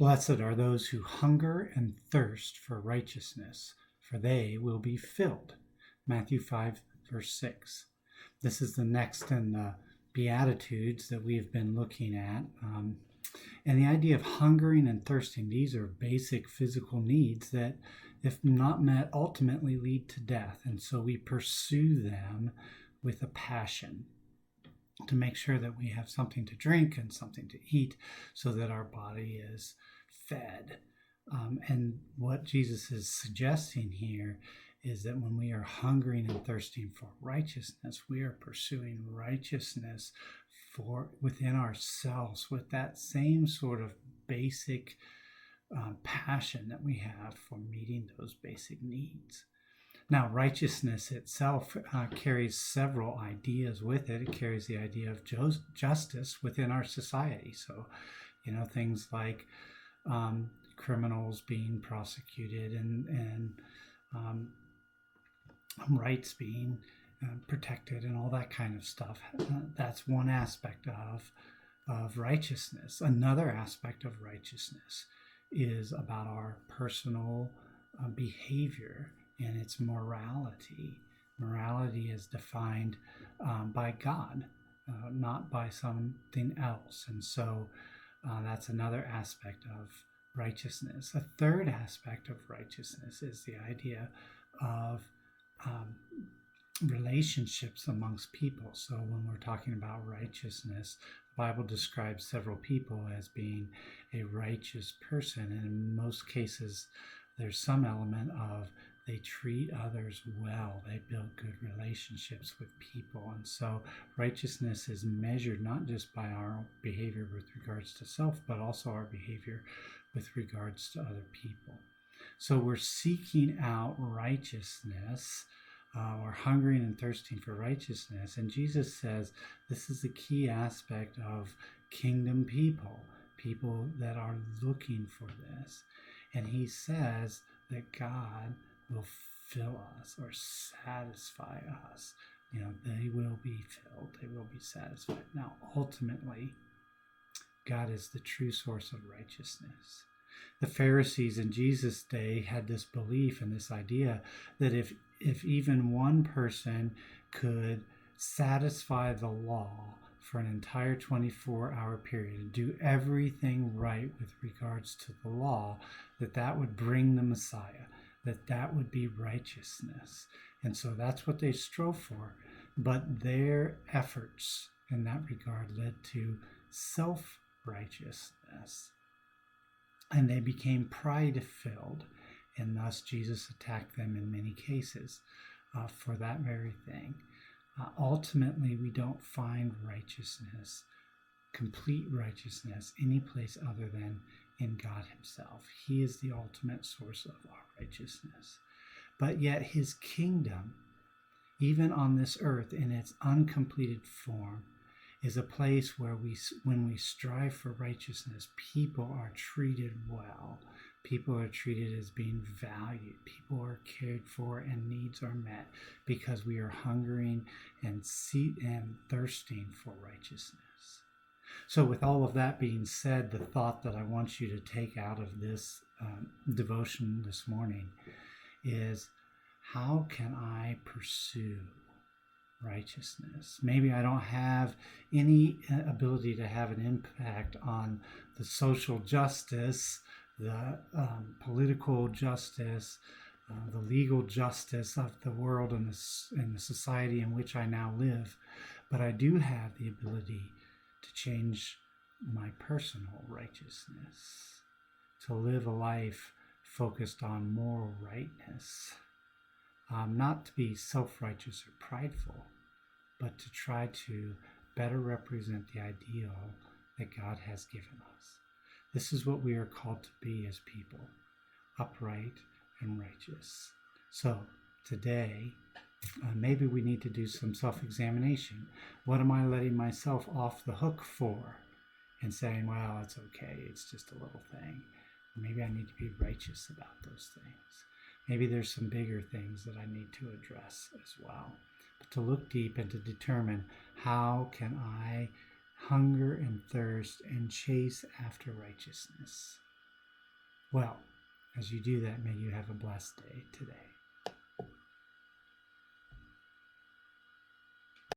Blessed are those who hunger and thirst for righteousness, for they will be filled. Matthew 5, verse 6. This is the next in the Beatitudes that we've been looking at. And the idea of hungering and thirsting, these are basic physical needs that, if not met, ultimately lead to death. And so we pursue them with a passion to make sure that we have something to drink and something to eat so that our body is fed. And what Jesus is suggesting here is that when we are hungering and thirsting for righteousness, we are pursuing righteousness for within ourselves with that same sort of basic passion that we have for meeting those basic needs. Now, righteousness itself carries several ideas with it. It carries the idea of justice within our society. So, things like criminals being prosecuted and rights being protected and all that kind of stuff. That's one aspect of righteousness. Another aspect of righteousness is about our personal behavior and its morality. Morality is defined by God, not by something else. And so that's another aspect of righteousness. A third aspect of righteousness is the idea of relationships amongst people. So when we're talking about righteousness, the Bible describes several people as being a righteous person. And in most cases, there's some element of they treat others well. They build good relationships with people. And so righteousness is measured not just by our behavior with regards to self, but also our behavior with regards to other people. So we're seeking out righteousness. We're hungering and thirsting for righteousness. And Jesus says this is the key aspect of kingdom people, people that are looking for this. And he says that God will fill us or satisfy us. They will be filled. They will be satisfied. Now, ultimately, God is the true source of righteousness. The Pharisees in Jesus' day had this belief and this idea that if even one person could satisfy the law for an entire 24-hour period and do everything right with regards to the law, that would bring the Messiah, that would be righteousness. And so that's what they strove for. But their efforts in that regard led to self-righteousness. And they became pride-filled. And thus Jesus attacked them in many cases for that very thing. Ultimately, we don't find righteousness, complete righteousness, any place other than in God himself. He is the ultimate source of our righteousness. But yet his kingdom, even on this earth in its uncompleted form, is a place where when we strive for righteousness, people are treated well. People are treated as being valued. People are cared for and needs are met because we are hungering and thirsting for righteousness. So with all of that being said, the thought that I want you to take out of this devotion this morning is, how can I pursue righteousness? Maybe I don't have any ability to have an impact on the social justice, the political justice, the legal justice of the world and the society in which I now live. But I do have the ability to change my personal righteousness, to live a life focused on moral rightness, not to be self-righteous or prideful, but to try to better represent the ideal that God has given us. This is what we are called to be as people, upright and righteous. So today, maybe we need to do some self-examination. What am I letting myself off the hook for? And saying, well, it's okay, it's just a little thing. Or maybe I need to be righteous about those things. Maybe there's some bigger things that I need to address as well. But to look deep and to determine, how can I hunger and thirst and chase after righteousness? Well, as you do that, may you have a blessed day today.